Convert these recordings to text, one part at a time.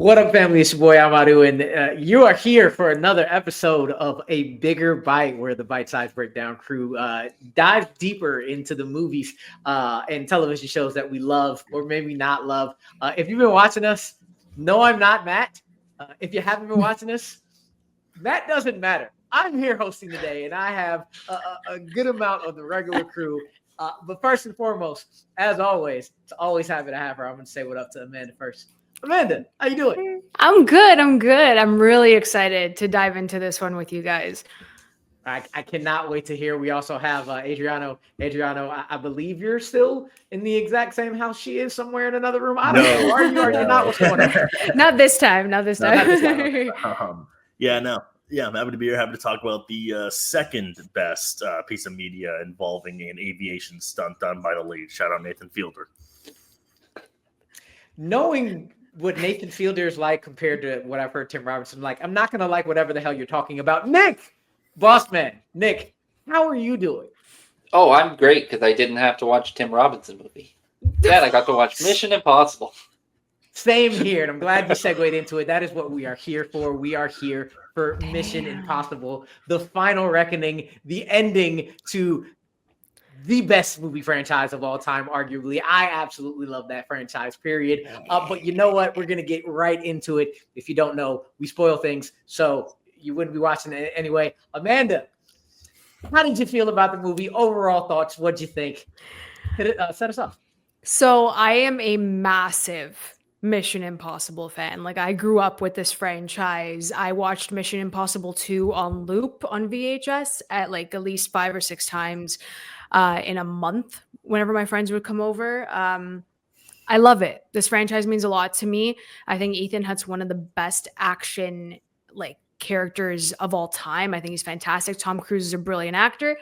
What up, family? It's your boy Amarú, and you are here for another episode of A Bigger Bite, where the Bitesize Breakdown crew dives deeper into the movies and television shows that we love or maybe not love. If you've been watching us, no, I'm not Matt. If you haven't been watching us, that doesn't matter. I'm here hosting today, and I have a good amount of the regular crew. But first and foremost, as always, it's always happy to have her. I'm going to say what up to Amanda first. Amanda, how you doing? I'm good. I'm really excited to dive into this one with you guys. I cannot wait to hear. We also have Adriano. Adriano, I believe you're still in the exact same house she is, somewhere in another room. I don't know. Are you not? What's going on? Not this time. Not this time. Okay. I'm happy to be here. Happy to talk about the second best piece of media involving an aviation stunt done by the lead. Shout out Nathan Fielder. Knowing what Nathan Fielder is like compared to what I've heard Tim Robinson like, I'm not going to like whatever the hell you're talking about. Nick, boss man, Nick, how are you doing? Oh, I'm great because I didn't have to watch a Tim Robinson movie. Instead, I got to watch Mission Impossible. Same here, and I'm glad you segued into it. That is what we are here for. We are here for Mission Impossible, the final reckoning, the ending to the best movie franchise of all time, arguably. I absolutely love that franchise, period. But you know what? We're going to get right into it. If you don't know, we spoil things, so you wouldn't be watching it anyway. Amanda, how did you feel about the movie? Overall thoughts, what'd you think? Set us up. So I am a massive Mission Impossible fan. Like, I grew up with this franchise. I watched Mission Impossible 2 on loop on VHS at least 5 or 6 times in a month whenever my friends would come over. I love it. This franchise means a lot to me. I think Ethan Hunt's one of the best action characters of all time. I think he's fantastic. Tom Cruise is a brilliant actor.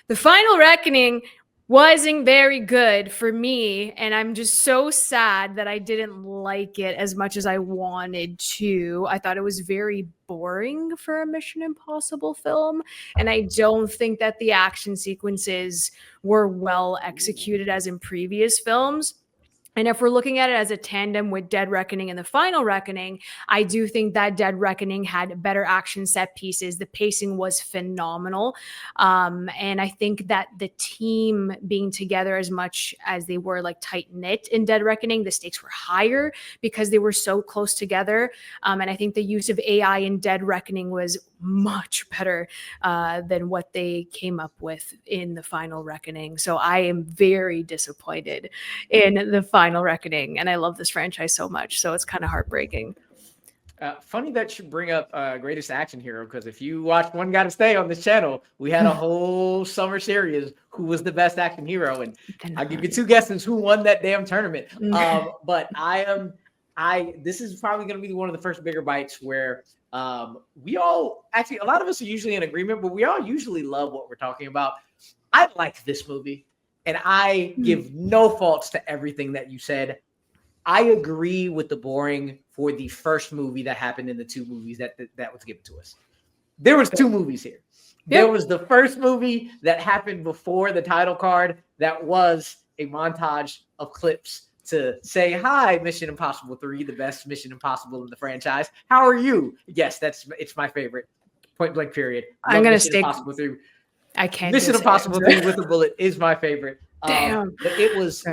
The final reckoning wasn't very good for me, and I'm just so sad that I didn't like it as much as I wanted to. I thought it was very boring for a Mission Impossible film, and I don't think that the action sequences were well executed as in previous films. And if we're looking at it as a tandem with Dead Reckoning and the Final Reckoning, I do think that Dead Reckoning had better action set pieces. The pacing was phenomenal. And I think that the team being together as much as they were tight-knit in Dead Reckoning, the stakes were higher because they were so close together. And I think the use of AI in Dead Reckoning was much better than what they came up with in the Final Reckoning. So I am very disappointed in the Final Reckoning, and I love this franchise so much, so it's kind of heartbreaking. Funny that you bring up Greatest Action Hero, because if you watch One Gotta Stay on this channel, we had a whole summer series who was the best action hero, and I'll give you 2 guesses who won that damn tournament. But this is probably going to be one of the first bigger bites where we all, actually, a lot of us are usually in agreement, but we all usually love what we're talking about. I like this movie. And I give no faults to everything that you said. I agree with the boring for the first movie that happened in the 2 movies that was given to us. There was 2 movies here. There was the first movie that happened before the title card that was a montage of clips to say, hi, Mission Impossible 3, the best Mission Impossible in the franchise. How are you? Yes, it's my favorite. Point blank period. I'm going to stick. Impossible 3. I can't. Mission Impossible 3 with a bullet is my favorite. Damn. But it was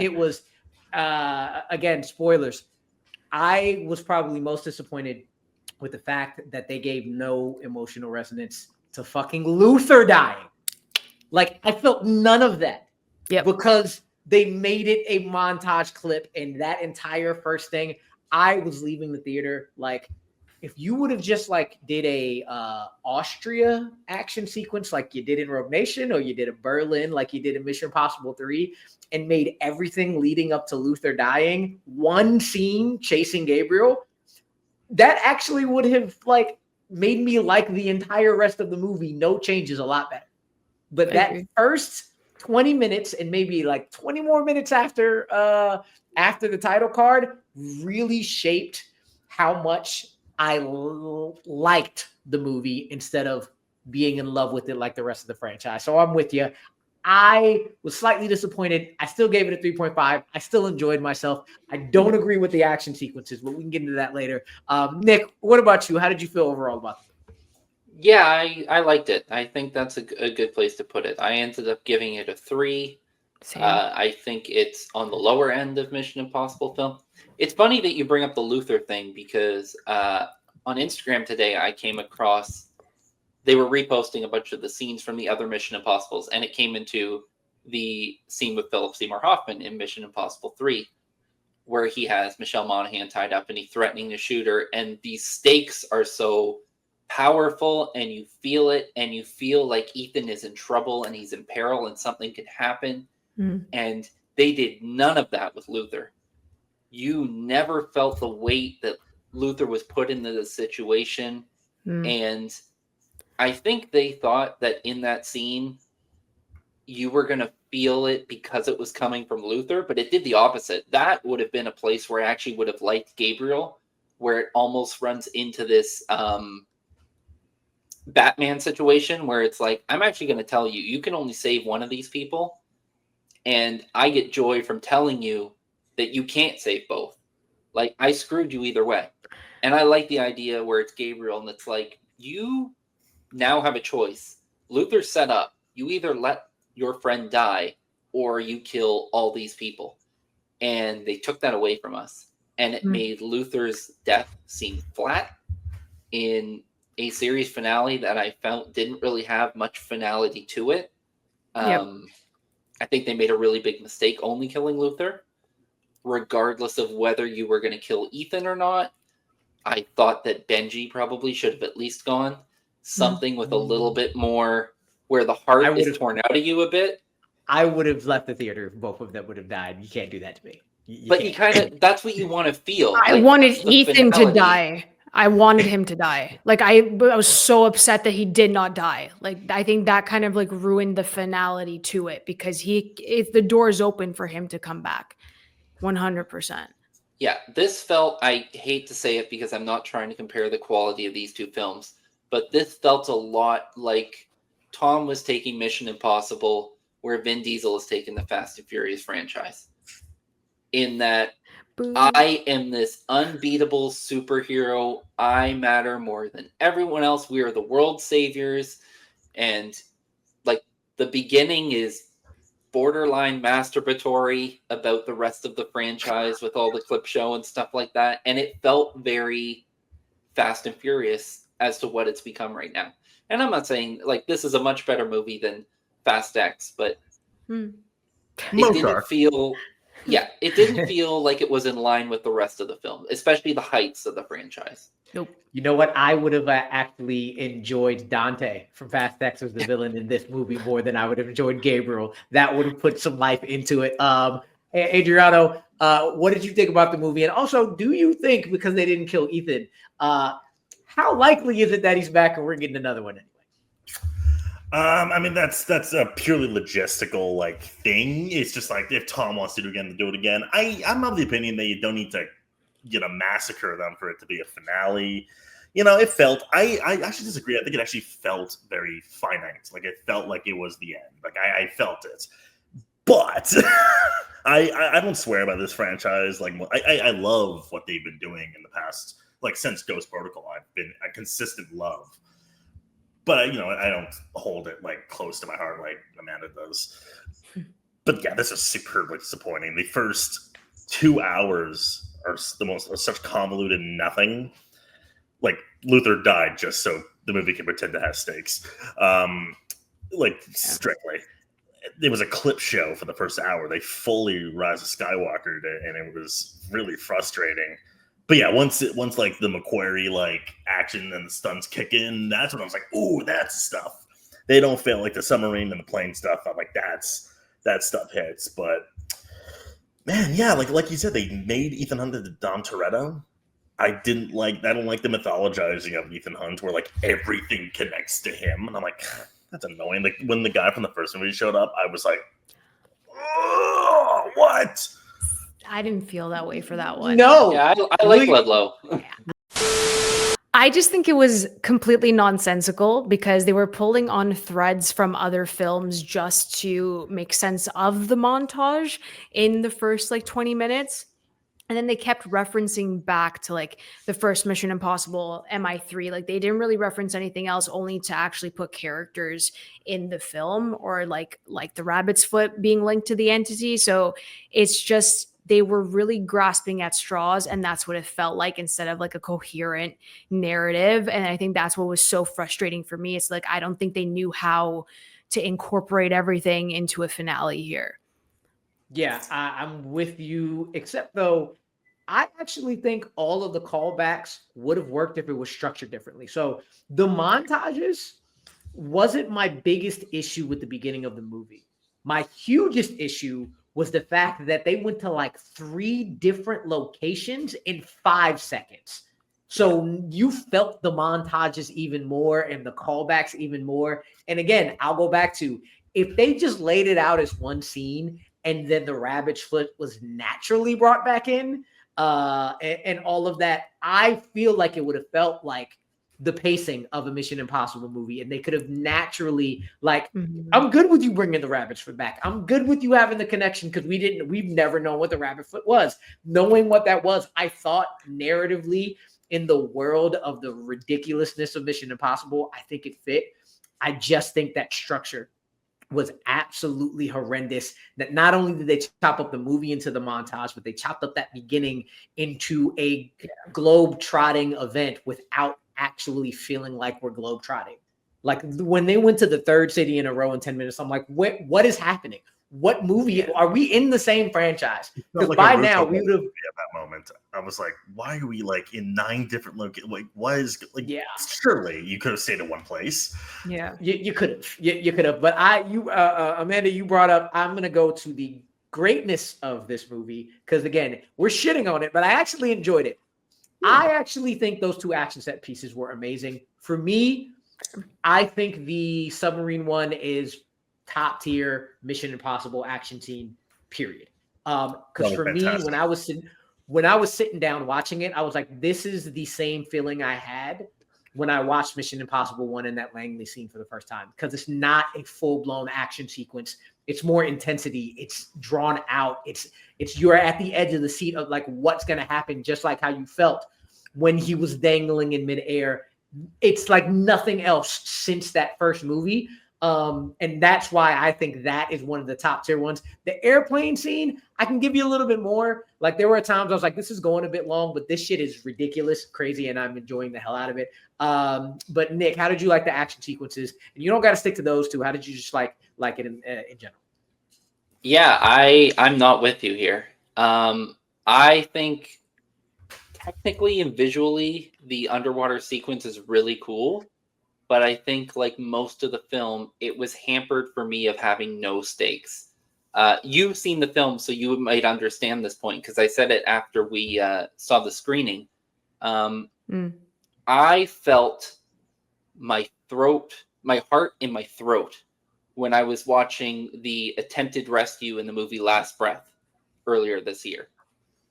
again, spoilers. I was probably most disappointed with the fact that they gave no emotional resonance to fucking Luther dying. I felt none of that. Yep. Because they made it a montage clip, and that entire first thing, I was leaving the theater if you would have just did a Austria action sequence like you did in Rogue Nation, or you did a Berlin like you did in Mission Impossible 3, and made everything leading up to Luther dying one scene chasing Gabriel, that actually would have made me like the entire rest of the movie, no changes, a lot better. But that first 20 minutes and maybe 20 more minutes after the title card really shaped how much I liked the movie instead of being in love with it like the rest of the franchise. So I'm with you. I was slightly disappointed. I still gave it a 3.5. I still enjoyed myself. I don't agree with the action sequences, but we can get into that later. Nick, what about you? How did you feel overall about it? Yeah, I liked it. I think that's a good place to put it. I ended up giving it a 3. I think it's on the lower end of Mission Impossible film. It's funny that you bring up the Luther thing because on Instagram today I came across, they were reposting a bunch of the scenes from the other Mission Impossibles, and it came into the scene with Philip Seymour Hoffman in Mission Impossible 3, where he has Michelle Monaghan tied up and he's threatening to shoot her, and these stakes are so powerful, and you feel it, and you feel like Ethan is in trouble and he's in peril and something could happen. And they did none of that with Luther. You never felt the weight that Luther was put into the situation. And I think they thought that in that scene, you were going to feel it because it was coming from Luther, but it did the opposite. That would have been a place where I actually would have liked Gabriel, where it almost runs into this Batman situation where it's like, I'm actually going to tell you, you can only save one of these people. And I get joy from telling you that you can't save both. Like, I screwed you either way. And I like the idea where it's Gabriel and it's like, you now have a choice. Luther's set up. You either let your friend die or you kill all these people. And they took that away from us. And it made Luther's death seem flat in a series finale that I felt didn't really have much finality to it. I think they made a really big mistake only killing Luther, regardless of whether you were going to kill Ethan or not. I thought that Benji probably should have at least gone. Something with a little bit more where the heart is torn out of you a bit. I would have left the theater if both of them would have died. You can't do that to me. But you kind of, that's what you want to feel. I wanted Ethan to die. I wanted him to die. Like, I was so upset that he did not die. Like, I think that kind of like ruined the finality to it because if the door's open for him to come back, 100%. Yeah, this felt, I hate to say it because I'm not trying to compare the quality of these two films, but this felt a lot like Tom was taking Mission Impossible where Vin Diesel is taking the Fast and Furious franchise. In that, I am this unbeatable superhero. I matter more than everyone else. We are the world saviors. And like the beginning is borderline masturbatory about the rest of the franchise with all the clip show and stuff like that. And it felt very Fast and Furious as to what it's become right now. And I'm not saying like this is a much better movie than Fast X, but it didn't feel... Yeah, it didn't feel like it was in line with the rest of the film, especially the heights of the franchise. Nope. You know what? I would have actually enjoyed Dante from Fast X as the villain in this movie more than I would have enjoyed Gabriel. That would have put some life into it. Adriano, what did you think about the movie? And also, do you think, because they didn't kill Ethan, how likely is it that he's back and we're getting another one anyway? I mean, that's a purely logistical like thing. It's just like if Tom wants to do it again. I'm of the opinion that you don't need to, massacre them for it to be a finale. It felt. I actually disagree. I think it actually felt very finite. Like it felt like it was the end. Like I felt it. But I don't swear by this franchise. Like I love what they've been doing in the past. Like since Ghost Protocol, I've been a consistent love. But, I don't hold it, like, close to my heart like Amanda does. But, yeah, this is superbly disappointing. The first 2 hours are such convoluted nothing. Like, Luther died just so the movie can pretend to have stakes. Strictly. It was a clip show for the first hour. They fully Rise of Skywalker, and it was really frustrating. But yeah, once the Macquarie action and the stunts kick in, that's when I was like, "Ooh, that's stuff." They don't feel like the submarine and the plane stuff. I'm like, that stuff hits. But man, yeah, like you said, they made Ethan Hunt into Dom Toretto. I don't like the mythologizing of Ethan Hunt, where like everything connects to him, and I'm like, that's annoying. Like when the guy from the first movie showed up, I was like, "Oh, what?" I didn't feel that way for that one. No. Yeah, I like Ludlow. I just think it was completely nonsensical because they were pulling on threads from other films just to make sense of the montage in the first like 20 minutes. And then they kept referencing back to like the first Mission Impossible MI3. Like they didn't really reference anything else, only to actually put characters in the film, or like the rabbit's foot being linked to the entity. So it's just they were really grasping at straws, and that's what it felt like, instead of like a coherent narrative. And I think that's what was so frustrating for me. It's like I don't think they knew how to incorporate everything into a finale here. Yeah, I'm with you, except though, I actually think all of the callbacks would have worked if it was structured differently. So the montages wasn't my biggest issue with the beginning of the movie. My hugest issue was the fact that they went to like 3 different locations in 5 seconds. So you felt the montages even more and the callbacks even more. And again, I'll go back to, if they just laid it out as one scene and then the rabbit's foot was naturally brought back in, and all of that, I feel like it would have felt like the pacing of a Mission Impossible movie, and they could have naturally, like, I'm good with you bringing the rabbit's foot back. I'm good with you having the connection, because we've never known what the rabbit foot was. Knowing what that was, I thought narratively, in the world of the ridiculousness of Mission Impossible, I think it fit. I just think that structure was absolutely horrendous. That not only did they chop up the movie into the montage, but they chopped up that beginning into a globe-trotting event without actually feeling like we're globe-trotting. Like when they went to the 3rd city in a row in 10 minutes, I'm like, what is happening? What movie are we in the same franchise? Because like by now we would have. At that moment, I was like, why are we like in 9 different locations? Like, why is like? Yeah, surely you could have stayed in one place. Yeah, you could have. You could have. But Amanda, you brought up. I'm gonna go to the greatness of this movie, because again, we're shitting on it, but I actually enjoyed it. I actually think those 2 action set pieces were amazing. For me, I think the submarine one is top tier Mission Impossible action scene, period. Because for me, when I was sitting down watching it, I was like, this is the same feeling I had when I watched Mission Impossible 1 in that Langley scene for the first time, because it's not a full-blown action sequence. It's more intensity. It's drawn out. It's you're at the edge of the seat of like what's going to happen, just like how you felt when he was dangling in midair. It's like nothing else since that first movie. And that's why I think that is one of the top tier ones. The airplane scene, I can give you a little bit more. Like there were times I was like, this is going a bit long, but this shit is ridiculous, crazy, and I'm enjoying the hell out of it. But Nick, how did you like the action sequences? And you don't got to stick to those 2. How did you just like it in general? Yeah, I'm not with you here. I think technically and visually, the underwater sequence is really cool. But I think, like most of the film, it was hampered for me of having no stakes. You've seen the film, so you might understand this point, because I said it after we saw the screening. I felt my heart in my throat, when I was watching the attempted rescue in the movie Last Breath earlier this year.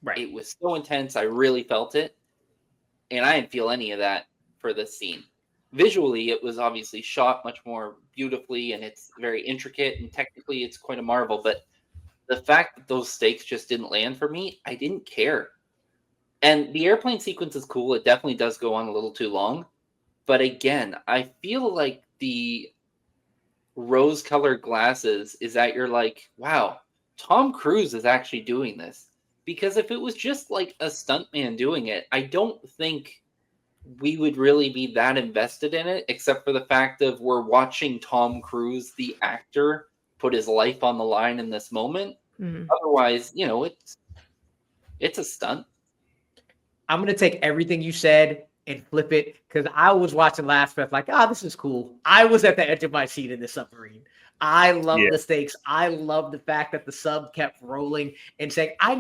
Right. It was so intense. I really felt it. And I didn't feel any of that for this scene. Visually, it was obviously shot much more beautifully, and it's very intricate, and technically it's quite a marvel. But the fact that those stakes just didn't land for me, I didn't care. And the airplane sequence is cool. It definitely does go on a little too long. But again, I feel like the rose-colored glasses is that you're like, wow, Tom Cruise is actually doing this. Because if it was just like a stuntman doing it, I don't think we would really be that invested in it, except for the fact of we're watching Tom Cruise, the actor, put his life on the line in this moment. Otherwise, it's a stunt. I'm going to take everything you said and flip it, because I was watching Last Breath like, this is cool. I was at the edge of my seat in the submarine. I love the stakes. I love the fact that the sub kept rolling and saying, I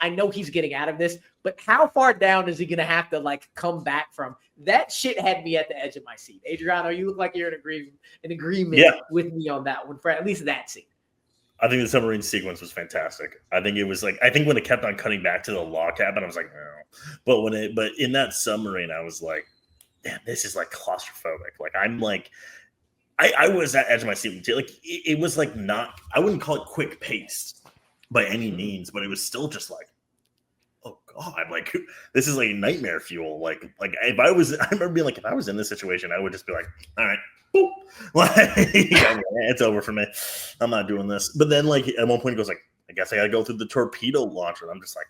know he's getting out of this, but how far down is he going to have to like come back from? That shit had me at the edge of my seat. Adriano, you look like you're in agreement with me on that one, for at least that scene. I think the submarine sequence was fantastic. I think when it kept on cutting back to the log cabin, I was like, no. But in that submarine, I was like, damn, this is like claustrophobic. Like I'm like, I was at the edge of my seat. Like it was like not, I wouldn't call it quick paced by any means, but it was still just like, oh God, like this is like nightmare fuel. Like if I was, I remember being like, if I was in this situation, I would just be like, all right, boop. Like it's over for me. I'm not doing this. But then like at one point he goes like, I guess I gotta go through the torpedo launcher. I'm just like,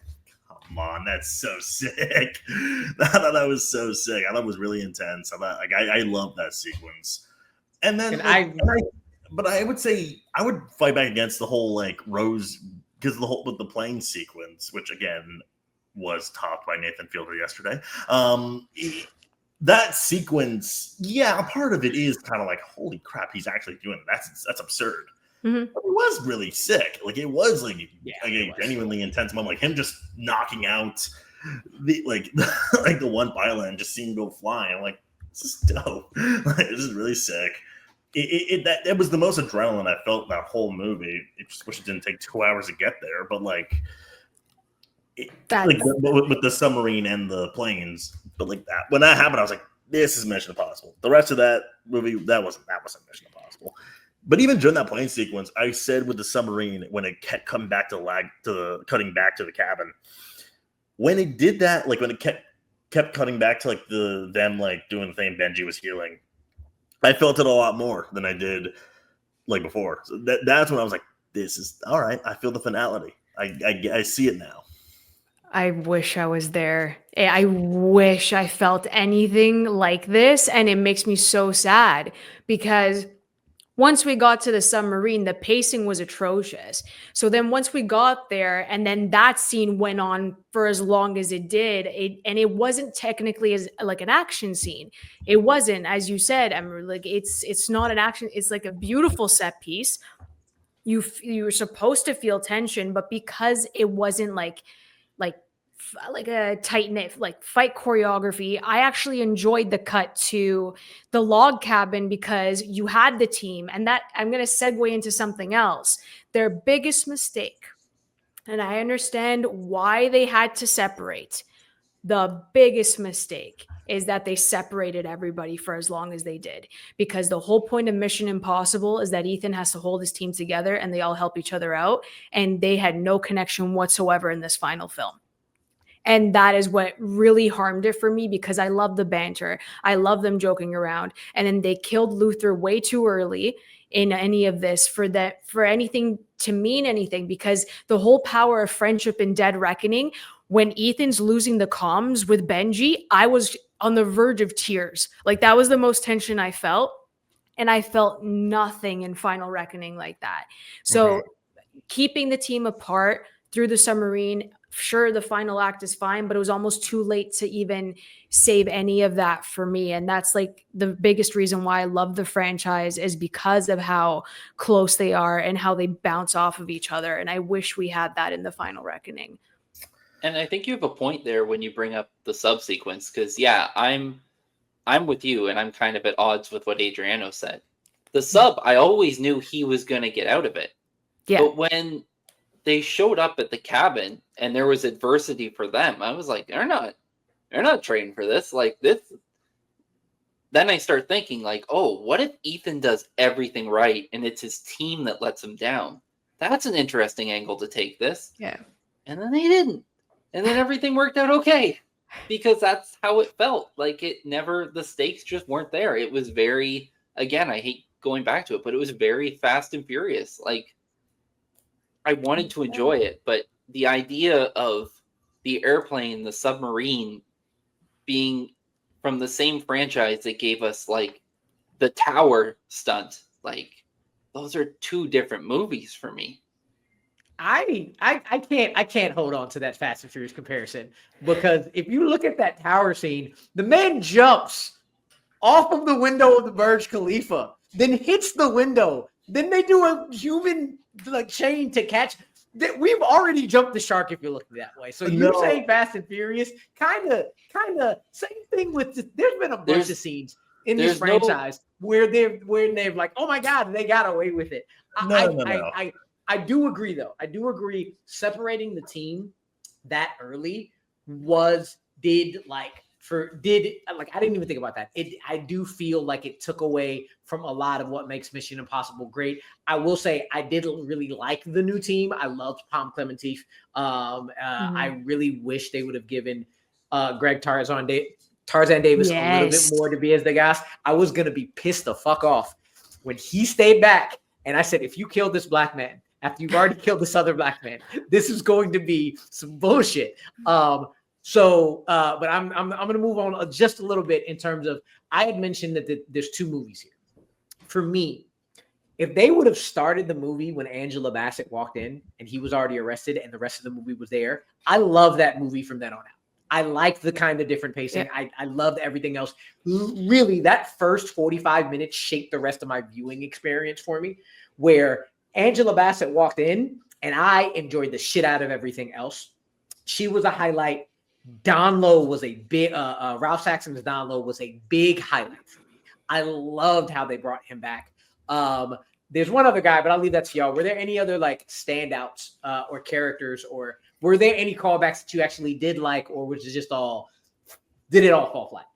come on, that's so sick. I thought that was so sick. I thought it was really intense. I thought, like I love that sequence. And then, but I would say I would fight back against the whole like Rose because the whole with the plane sequence, which again was topped by Nathan Fielder yesterday. That sequence, yeah, a part of it is kind of like, holy crap, he's actually doing it. That's absurd. Mm-hmm. But it was really sick. Like it was like, a was. genuinely intense moment. Like him just knocking out the like like the one pilot and just seeing him go flying. I'm like, this is dope. Like, this is really sick. That was the most adrenaline I felt that whole movie. I just wish it didn't take 2 hours to get there, but like, with the submarine and the planes. But like that, when that happened, I was like, this is Mission Impossible. The rest of that movie, that wasn't Mission Impossible. But even during that plane sequence, I said with the submarine when it kept coming back cutting back to the cabin, when it did that, like when it kept cutting back to like them like doing the thing Benji was healing, I felt it a lot more than I did like before. So that's when I was like, this is all right. I feel the finality. I see it now. I wish I was there. I wish I felt anything like this. And it makes me so sad because once we got to the submarine, the pacing was atrocious. So then once we got there and then that scene went on for as long as it did, and it wasn't technically as like an action scene. It wasn't, as you said, Amarú, like it's not an action. It's like a beautiful set piece. You were supposed to feel tension, but because it wasn't like a tight knit like fight choreography, I actually enjoyed the cut to the log cabin because you had the team. And that I'm going to segue into something else. Their biggest mistake, and I understand why they had to separate. The biggest mistake is that they separated everybody for as long as they did, because the whole point of Mission Impossible is that Ethan has to hold his team together and they all help each other out. And they had no connection whatsoever in this final film. And that is what really harmed it for me because I love the banter. I love them joking around. And then they killed Luther way too early in any of this for anything to mean anything, because the whole power of friendship in Dead Reckoning, when Ethan's losing the comms with Benji, I was on the verge of tears. Like that was the most tension I felt. And I felt nothing in Final Reckoning like that. So keeping the team apart through the submarine, sure, the final act is fine, but it was almost too late to even save any of that for me. And that's like the biggest reason why I love the franchise, is because of how close they are and how they bounce off of each other. And I wish we had that in the Final Reckoning. And I think you have a point there when you bring up the subsequence, because yeah, I'm with you, and I'm kind of at odds with what Adriano said. The sub, I always knew he was going to get out of it. Yeah. But when they showed up at the cabin and there was adversity for them, I was like, they're not trained for this. Like this. Then I start thinking like, oh, what if Ethan does everything right and it's his team that lets him down? That's an interesting angle to take this. Yeah. And then they didn't. And then everything worked out okay, because that's how it felt. Like the stakes just weren't there. It was very, again, I hate going back to it, but it was very fast and furious. Like, I wanted to enjoy it, but the idea of the airplane, the submarine being from the same franchise that gave us like the tower stunt, like those are two different movies for me. I can't hold on to that Fast and Furious comparison, because if you look at that tower scene, the man jumps off of the window of the Burj Khalifa, then hits the window, then they do a human like chain to catch. We've already jumped the shark if you're looking that way. So you're saying Fast and Furious, kind of same thing with there's been a bunch of scenes in this franchise where they're like, oh my God, they got away with it. I do agree though. I do agree separating the team that early did like I didn't even think about that. I do feel like it took away from a lot of what makes Mission Impossible great. I will say I didn't really like the new team. I loved Palm Clementif. I really wish they would have given Greg Tarzan Davis a little bit more to be as the gas. I was gonna be pissed the fuck off when he stayed back, and I said, if you kill this black man after you've already killed this other black man, this is going to be some bullshit. But I'm going to move on just a little bit in terms of, I had mentioned that there's two movies here. For me, if they would have started the movie when Angela Bassett walked in and he was already arrested and the rest of the movie was there, I love that movie from then on out. I like the kind of different pacing. Yeah. I loved everything else. Really, that first 45 minutes shaped the rest of my viewing experience for me, where Angela Bassett walked in and I enjoyed the shit out of everything else. She was a highlight. Don Lowe was a big, Ralph Saxon's Don Lowe was a big highlight for me. I loved how they brought him back. There's one other guy, but I'll leave that to y'all. Were there any other like standouts or characters, or were there any callbacks that you actually did like, or was it just did it all fall flat?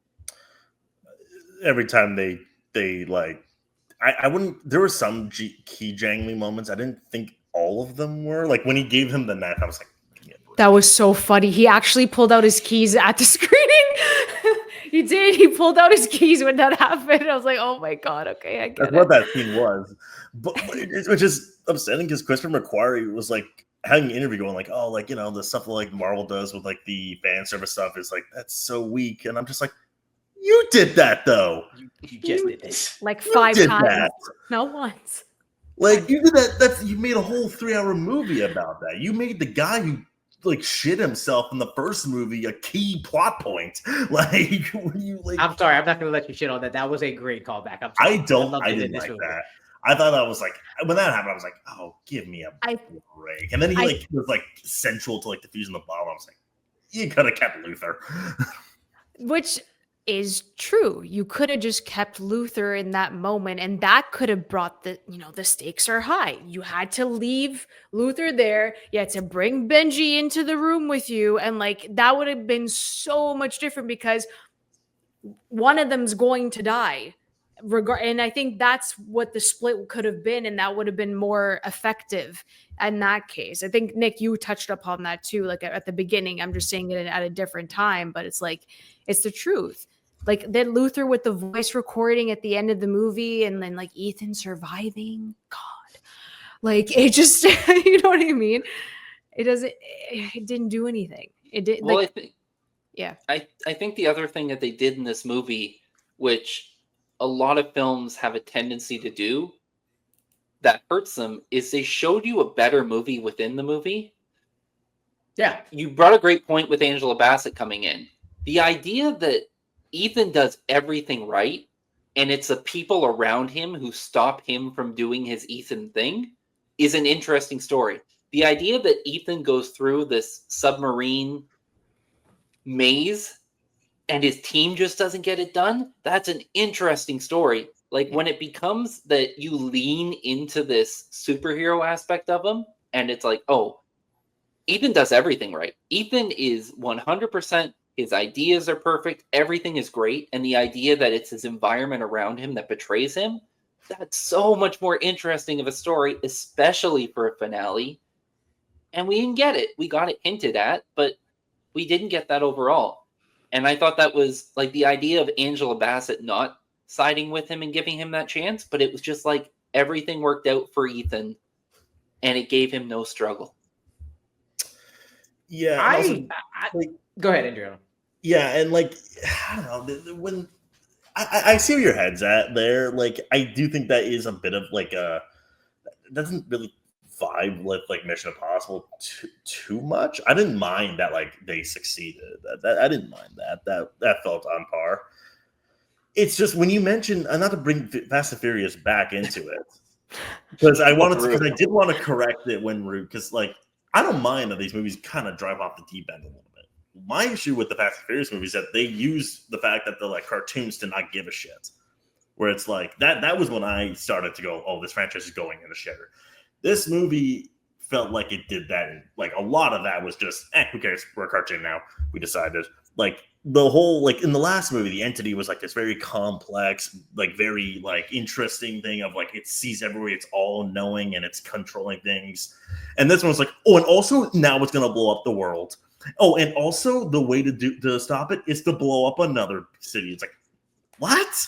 Every time they like, I wouldn't, there were some key jangly moments. I didn't think all of them were. Like when he gave him the knife, I was like, that was so funny. He actually pulled out his keys at the screening. He did. He pulled out his keys when that happened. I was like, oh my God, okay, I get That's it. what that scene was. But which is upsetting because Christopher McQuarrie was like having an interview going like, oh, like, you know, the stuff that like Marvel does with like the fan service stuff is like, that's so weak. And I'm just like, you did that though. You just did this. Like 5 times. That. Not once. Like you did that. You made a whole 3-hour movie about that. You made the guy who like shit himself in the first movie a key plot point. Like when you like, I'm sorry, I'm not gonna let you shit on that. That was a great callback. I didn't like that. I thought that was like, when that happened, I was like, oh, give me a break. And then he was like central to like defusing the bomb. I was like, you could have kept Luther. Which is true. You could have just kept Luther in that moment, and that could have brought the stakes are high. You had to leave Luther there. You had to bring Benji into the room with you, and like that would have been so much different because one of them's going to die. And I think that's what the split could have been, and that would have been more effective in that case. I think, Nick, you touched upon that too, like at the beginning. I'm just saying it at a different time, but it's like, it's the truth. Like then Luther with the voice recording at the end of the movie, and then like Ethan surviving. God, like it just, you know what I mean? It didn't do anything. It did. Well, like, I think the other thing that they did in this movie, which a lot of films have a tendency to do that hurts them, is they showed you a better movie within the movie. Yeah. You brought a great point with Angela Bassett coming in. The idea that Ethan does everything right and it's the people around him who stop him from doing his Ethan thing is an interesting story. The idea that Ethan goes through this submarine maze and his team just doesn't get it done, that's an interesting story. Like when it becomes that you lean into this superhero aspect of him, and it's like, oh, Ethan does everything right. Ethan is 100%, his ideas are perfect, everything is great, and the idea that it's his environment around him that betrays him, that's so much more interesting of a story, especially for a finale. And we didn't get it. We got it hinted at, but we didn't get that overall. And I thought that was like the idea of Angela Bassett not siding with him and giving him that chance, but it was just like everything worked out for Ethan and it gave him no struggle. Yeah. Go ahead, Adriano. Yeah. And like, I don't know, when I see where your head's at there, like, I do think that is a bit of like it doesn't really vibe with like Mission Impossible too much. I didn't mind that like they succeeded. I didn't mind that felt on par. It's just when you mention, not to bring Fast and Furious back into it, because I did want to correct it when rude, because like I don't mind that these movies kind of drive off the deep end a little bit. My issue with the Fast and Furious movies is that they use the fact that they're like cartoons to not give a shit. Where it's like that was when I started to go, oh, this franchise is going in the shitter. This movie felt like it did that. Like a lot of that was just, who cares? We're a cartoon now. We decided. like the whole, like in the last movie, the entity was like this very complex, like very like interesting thing of like it sees everywhere, it's all knowing and it's controlling things. And this one's like, oh, and also now it's gonna blow up the world. Oh, and also the way to stop it is to blow up another city. It's like, what?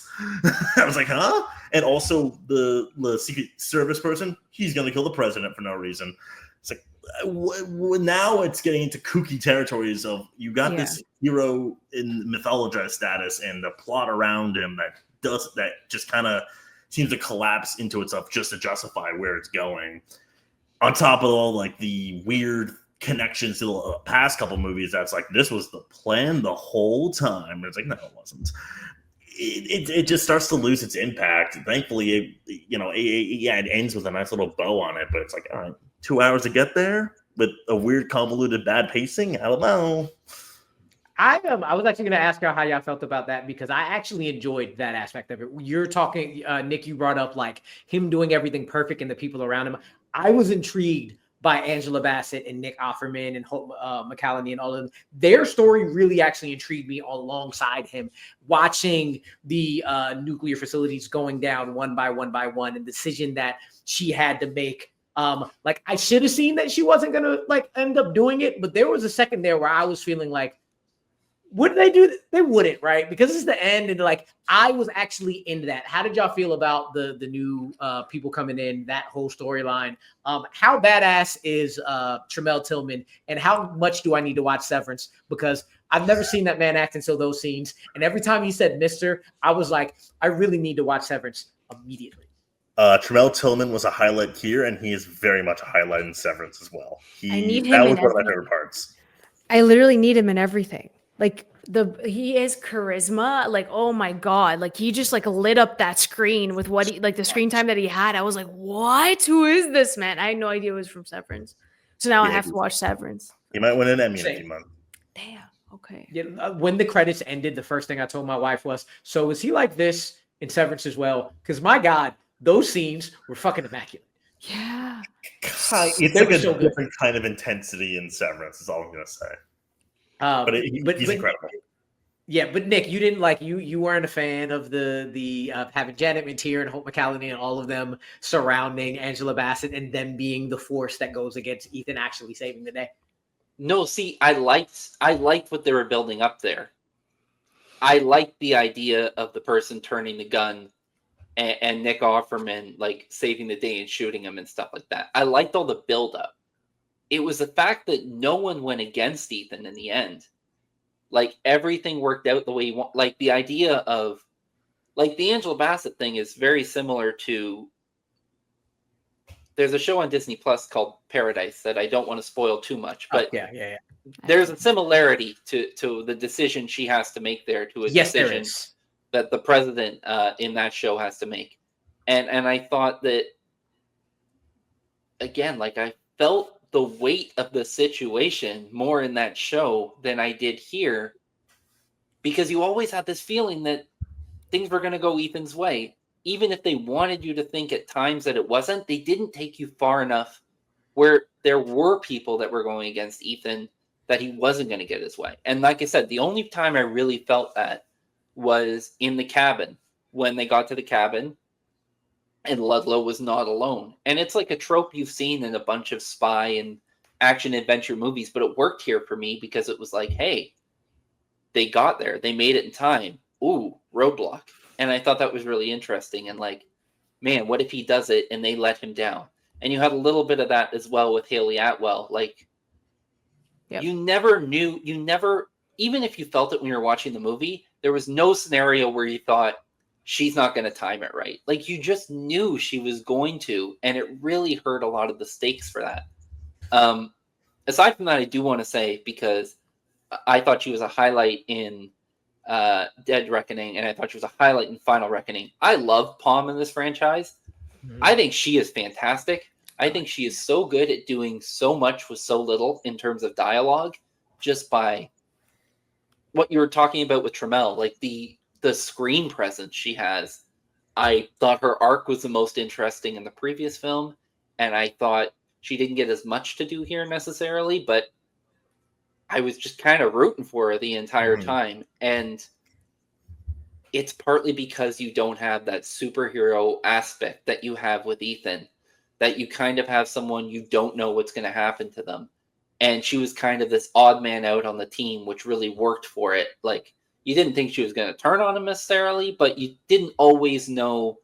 I was like, huh? And also the Secret Service person, he's gonna kill the president for no reason. It's like, now it's getting into kooky territories of you got this hero in mythologized status and the plot around him that just kind of seems to collapse into itself just to justify where it's going. On top of all like the weird connections to the past couple movies, that's like this was the plan the whole time. And it's like, no, it wasn't. It just starts to lose its impact. Thankfully, it ends with a nice little bow on it, but it's like, all right, 2 hours to get there with a weird, convoluted, bad pacing. I don't know. I was actually going to ask y'all how y'all felt about that because I actually enjoyed that aspect of it. You're talking, Nick, you brought up like him doing everything perfect and the people around him. I was intrigued by Angela Bassett and Nick Offerman and Hope McCallany and all of them. Their story really actually intrigued me alongside him, watching the nuclear facilities going down one by one by one, and the decision that she had to make. Like I should have seen that she wasn't gonna like end up doing it, but there was a second there where I was feeling like, would they do? They wouldn't, right? Because it's the end, and like I was actually into that. How did y'all feel about the new people coming in, that whole storyline? How badass is Tremel Tillman, and how much do I need to watch Severance? Because I've never seen that man act until those scenes, and every time he said "Mister," I was like, I really need to watch Severance immediately. Tremel Tillman was a highlight here, and he is very much a highlight in Severance as well. That was one of my favorite parts. I literally need him in everything. Like he is charisma. Like, oh my God. Like he just like lit up that screen with what he like the screen time that he had. I was like, what? Who is this man? I had no idea it was from Severance. So now I have to watch Severance. He might win an Emmy in a few months. Damn. Okay. Yeah. When the credits ended, the first thing I told my wife was, so is he like this in Severance as well? Because my God, those scenes were fucking immaculate. Yeah. It's like a different kind of intensity in Severance, is all I'm going to say. But he's incredible. Yeah, but Nick, you didn't like you weren't a fan of the having Janet McTeer and Hope McCallany and all of them surrounding Angela Bassett and them being the force that goes against Ethan actually saving the day. No, see, I liked what they were building up there. I liked the idea of the person turning the gun and Nick Offerman like saving the day and shooting him and stuff like that. I liked all the buildup. It was the fact that no one went against Ethan in the end. Like everything worked out the way you want. Like the idea of, like the Angela Bassett thing is very similar to. There's a show on Disney Plus called Paradise that I don't want to spoil too much, but yeah. There's a similarity to the decision she has to make there to a decision that the president in that show has to make, and I thought that again, like I felt the weight of the situation more in that show than I did here, because you always had this feeling that things were going to go Ethan's way. Even if they wanted you to think at times that it wasn't, they didn't take you far enough where there were people that were going against Ethan that he wasn't going to get his way. And like I said, the only time I really felt that was in the cabin, when they got to the cabin and Ludlow was not alone. And it's like a trope you've seen in a bunch of spy and action adventure movies, but it worked here for me because it was like, hey, they got there. They made it in time. Ooh, roadblock. And I thought that was really interesting. And like, man, what if he does it and they let him down? And you had a little bit of that as well with Haley Atwell. Like, you never knew, even if you felt it when you were watching the movie, there was no scenario where you thought, she's not going to time it right. Like you just knew she was going to, and it really hurt a lot of the stakes for that. Aside from that, I do want to say, because I thought she was a highlight in Dead Reckoning, and I thought she was a highlight in Final Reckoning. I love Palm in this franchise. I think she is fantastic. I think she is so good at doing so much with so little in terms of dialogue, just by what you were talking about with Tremel, like the screen presence she has. I thought her arc was the most interesting in the previous film, and I thought she didn't get as much to do here necessarily, but I was just kind of rooting for her the entire time. And it's partly because you don't have that superhero aspect that you have with Ethan, that you kind of have someone you don't know what's going to happen to them. And she was kind of this odd man out on the team, which really worked for it. Like, you didn't think she was going to turn on him necessarily, but you didn't always know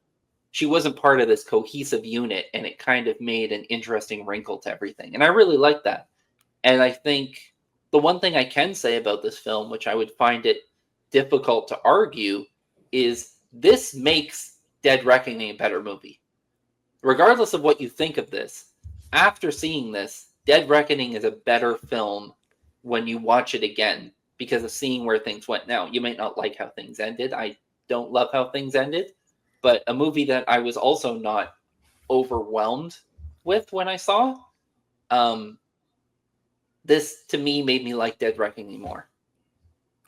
she wasn't part of this cohesive unit, and it kind of made an interesting wrinkle to everything. And I really liked that. And I think the one thing I can say about this film, which I would find it difficult to argue, is this makes Dead Reckoning a better movie. Regardless of what you think of this, after seeing this, Dead Reckoning is a better film when you watch it again because of seeing where things went. Now, you might not like how things ended. I don't love how things ended, but a movie that I was also not overwhelmed with when I saw, this to me made me like Dead Reckoning more.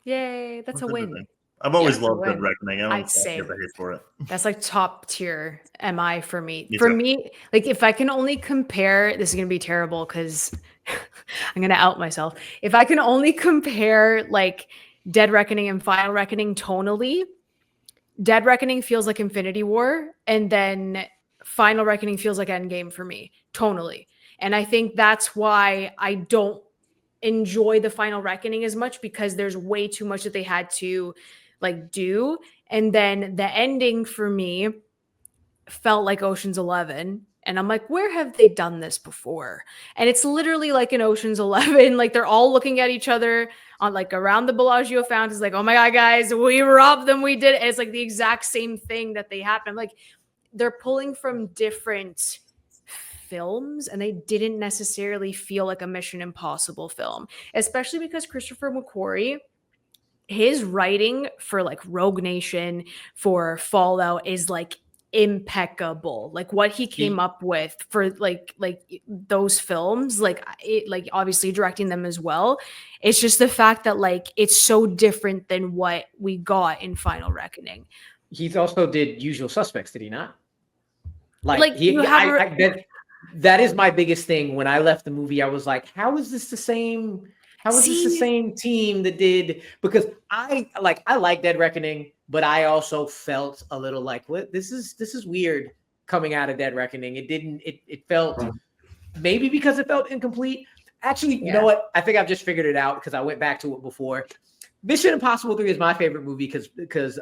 Yay, that's a win. I've always loved Dead Reckoning. I'd say get the hate for it. That's like top tier MI for me. Me For too. me, like if I can only compare, this is gonna be terrible because I'm gonna out myself. If I can only compare like Dead Reckoning and Final Reckoning tonally, Dead Reckoning feels like Infinity War, and then Final Reckoning feels like Endgame for me tonally. And I think that's why I don't enjoy the Final Reckoning as much, because there's way too much that they had to like do. And then the ending for me felt like Ocean's 11. And I'm like, where have they done this before? And it's literally like in Ocean's 11, like they're all looking at each other on like around the Bellagio fountain. It's like, oh my God, guys, we robbed them. We did it. And it's like the exact same thing that they happened. Like they're pulling from different films, and they didn't necessarily feel like a Mission Impossible film, especially because Christopher McQuarrie, his writing for like Rogue Nation, for Fallout is like impeccable. Like what he came up with for like those films, like it, like obviously directing them as well. It's just the fact that like it's so different than what we got in Final Reckoning. He's also did Usual Suspects, did he not? That is my biggest thing. When I left the movie, I was like, how is this the same? How is this the same team that did? Because I like Dead Reckoning, but I also felt a little like, what? This is weird coming out of Dead Reckoning. It felt, maybe because it felt incomplete. Actually, you know what? I think I've just figured it out because I went back to it before. Mission Impossible 3 is my favorite movie because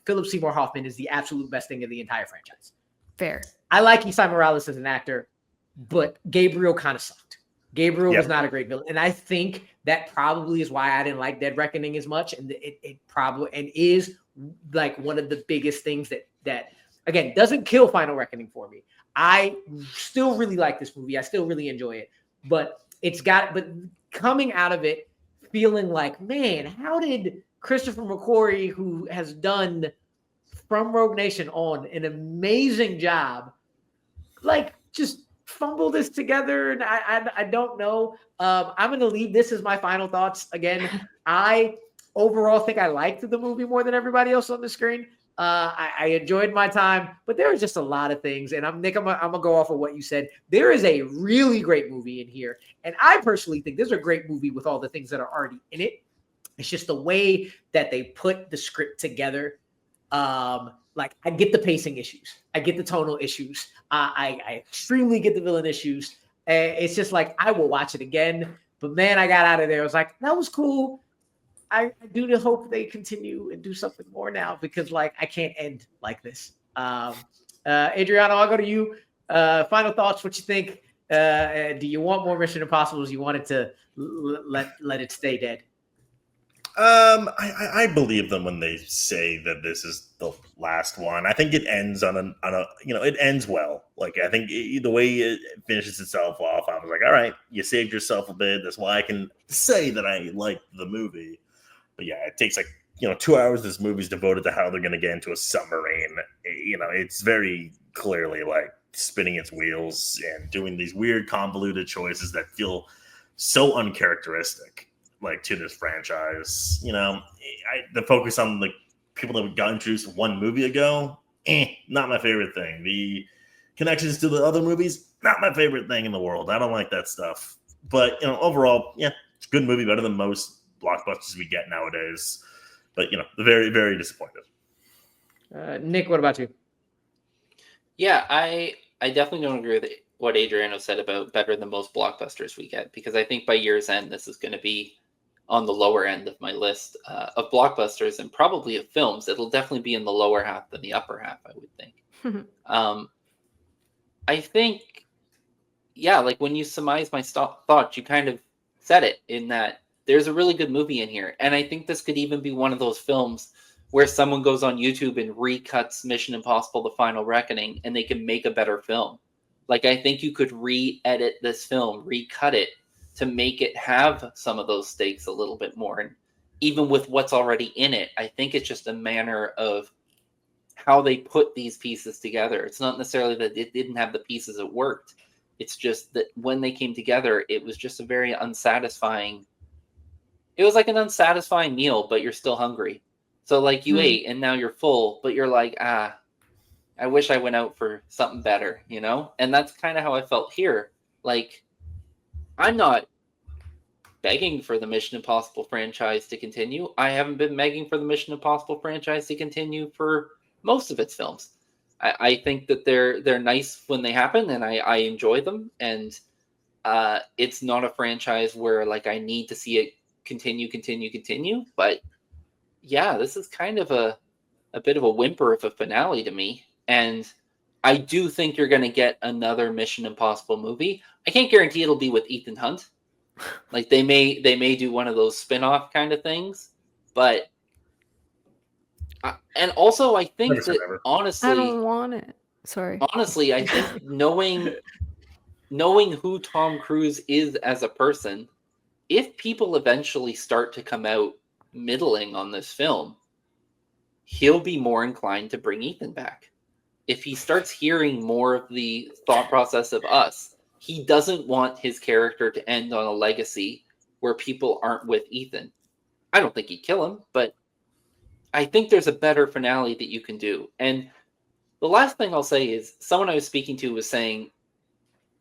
Philip Seymour Hoffman is the absolute best thing in the entire franchise. Fair. I like Esai Morales as an actor, but Gabriel kind of sucked. Gabriel was not a great villain. And I think that probably is why I didn't like Dead Reckoning as much. And it probably and is like one of the biggest things that again doesn't kill Final Reckoning for me. I still really like this movie. I still really enjoy it. But coming out of it feeling like, man, how did Christopher McQuarrie, who has done from Rogue Nation on an amazing job, like just fumble this together? And I don't know. I'm going to leave this as my final thoughts. Again, I overall think I liked the movie more than everybody else on the screen. I enjoyed my time, but there was just a lot of things. And I'm gonna go off of what you said. There is a really great movie in here, and I personally think this is a great movie with all the things that are already in it. It's just the way that they put the script together. Like I get the pacing issues, I get the tonal issues, I extremely get the villain issues. It's just like I will watch it again. But man, I got out of there. I was like, that was cool. I do hope they continue and do something more now, because like I can't end like this. Adriano, I'll go to you. Final thoughts. What you think? Do you want more Mission Impossibles? You want it to let it stay dead? I believe them when they say that this is the last one. I think it ends on a it ends well. Like I think the way it finishes itself off, I was like, all right, you saved yourself a bit. That's why I can say that I like the movie. But yeah, it takes 2 hours. This movie's devoted to how they're going to get into a submarine. It's very clearly like spinning its wheels and doing these weird convoluted choices that feel so uncharacteristic, like, to this franchise. The focus on the people that got introduced 1 movie ago, not my favorite thing. The connections to the other movies, not my favorite thing in the world. I don't like that stuff. But overall, yeah, It's a good movie, better than most blockbusters we get nowadays. But, very, very disappointed. Nick, what about you? Yeah, I definitely don't agree with what Adriano said about better than most blockbusters we get, because I think by year's end, this is going to be on the lower end of my list of blockbusters and probably of films. It'll definitely be in the lower half than the upper half, I would think. I think, yeah, like when you surmise my thoughts, you kind of said it in that there's a really good movie in here. And I think this could even be one of those films where someone goes on YouTube and recuts Mission Impossible: The Final Reckoning and they can make a better film. Like, I think you could re-edit this film, recut it to make it have some of those stakes a little bit more. And even with what's already in it, I think it's just a manner of how they put these pieces together. It's not necessarily that it didn't have the pieces that worked. It's just that when they came together, it was just a very unsatisfying. It was like an unsatisfying meal, but you're still hungry. So like you ate and now you're full, but you're like, I wish I went out for something better, And that's kind of how I felt here. Like, I'm not begging for the Mission Impossible franchise to continue. I haven't been begging for the Mission Impossible franchise to continue for most of its films. I think that they're nice when they happen, and I enjoy them. And it's not a franchise where like I need to see it continue. But yeah, this is kind of a bit of a whimper of a finale to me. And I do think you're going to get another Mission Impossible movie. I can't guarantee it'll be with Ethan Hunt. Like they may do one of those spin-off kind of things, but and also I think that honestly, I don't want it. Sorry. Honestly, I think knowing who Tom Cruise is as a person, if people eventually start to come out middling on this film, he'll be more inclined to bring Ethan back. If he starts hearing more of the thought process of us, he doesn't want his character to end on a legacy where people aren't with Ethan. I don't think he'd kill him, but I think there's a better finale that you can do. And the last thing I'll say is someone I was speaking to was saying,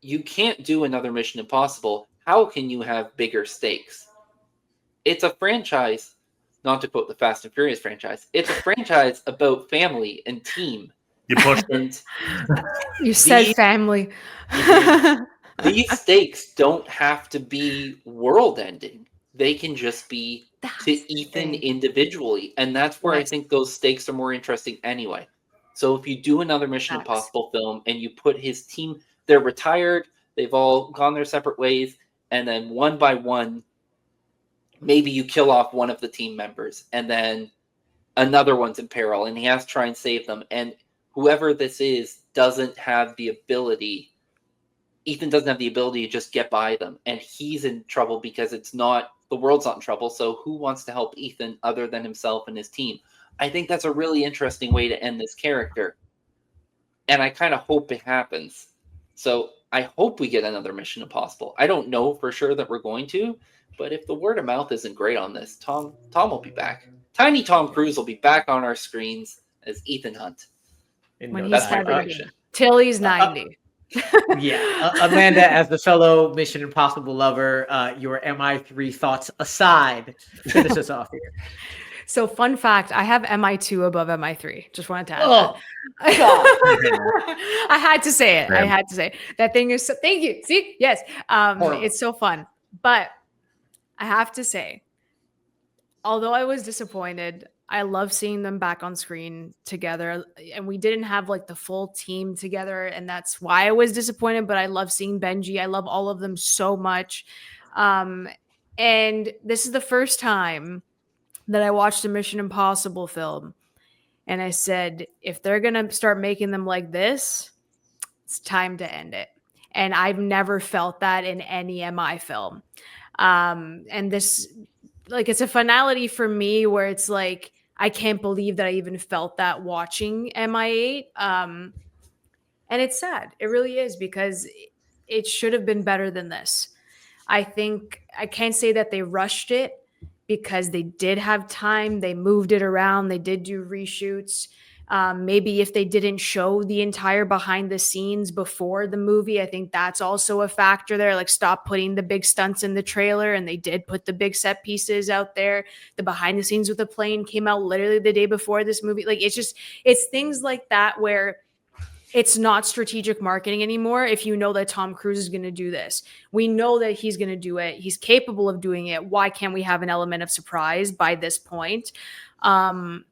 you can't do another Mission Impossible. How can you have bigger stakes? It's a franchise, not to quote the Fast and Furious franchise, it's a franchise about family and team. You pushed it. You said family. These stakes don't have to be world-ending. They can just be to Ethan individually. And that's where I think those stakes are more interesting anyway. So if you do another Mission Impossible film and you put his team, they're retired, they've all gone their separate ways, and then one by one, maybe you kill off one of the team members, and then another one's in peril, and he has to try and save them. And whoever this is doesn't have the ability. Ethan doesn't have the ability to just get by them, and he's in trouble because the world's not in trouble. So who wants to help Ethan other than himself and his team? I think that's a really interesting way to end this character, and I kind of hope it happens. So I hope we get another Mission Impossible. I don't know for sure that we're going to, but if the word of mouth isn't great on this, Tom will be back. Tiny Tom Cruise will be back on our screens as Ethan Hunt. When that's my prediction. Till he's 90. Yeah, Amanda, as the fellow Mission Impossible lover, your MI3 thoughts aside, finish us off here. So, fun fact, I have MI2 above MI3. Just wanted to add that. I had to say it. I had to say it. That thing is thank you. See? Yes. It's so fun. But I have to say, although I was disappointed, I love seeing them back on screen together. And we didn't have like the full team together. And that's why I was disappointed. But I love seeing Benji. I love all of them so much. And this is the first time that I watched a Mission Impossible film. And I said, if they're going to start making them like this, it's time to end it. And I've never felt that in any MI film. And this, like, it's a finality for me where it's like, I can't believe that I even felt that watching MI8. And it's sad. It really is, because it should have been better than this. I think I can't say that they rushed it, because they did have time. They moved it around. They did do reshoots. Maybe if they didn't show the entire behind the scenes before the movie, I think that's also a factor there. Like, stop putting the big stunts in the trailer, and they did put the big set pieces out there. The behind the scenes with the plane came out literally the day before this movie. Like, it's things like that where it's not strategic marketing anymore. If you know that Tom Cruise is going to do this, we know that he's going to do it. He's capable of doing it. Why can't we have an element of surprise by this point? And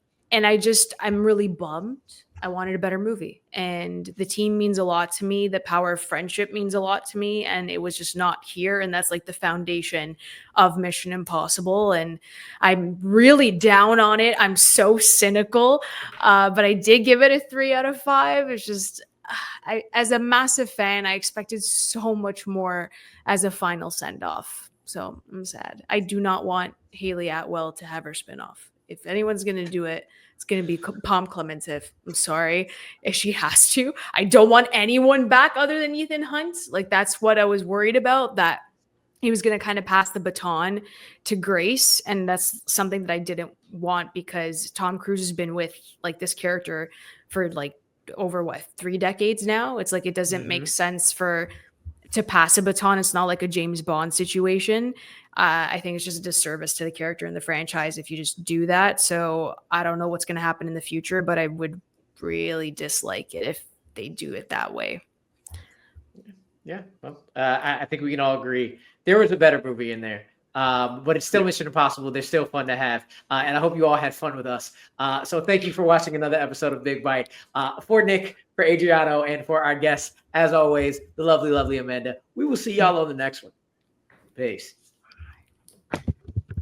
I'm really bummed. I wanted a better movie, and the team means a lot to me. The power of friendship means a lot to me, and it was just not here. And that's like the foundation of Mission Impossible. And I'm really down on it. I'm so cynical, but I did give it a 3 out of 5. It's just, as a massive fan, I expected so much more as a final send off. So I'm sad. I do not want Haley Atwell to have her spinoff. If anyone's going to do it, it's going to be Palm Clementif. I'm sorry if she has to. I don't want anyone back other than Ethan Hunt. Like, that's what I was worried about, that he was going to kind of pass the baton to Grace. And that's something that I didn't want, because Tom Cruise has been with like this character for like over 3 decades now. It's like, it doesn't make sense to pass a baton. It's not like a James Bond situation. I think it's just a disservice to the character and the franchise if you just do that. So I don't know what's going to happen in the future, but I would really dislike it if they do it that way. Yeah, well, I think we can all agree there was a better movie in there. But it's still Mission Impossible. They're still fun to have. And I hope you all had fun with us. So thank you for watching another episode of Big Bite. For Nick, for Adriano, and for our guests, as always, the lovely, lovely Amanda. We will see y'all on the next one. Peace.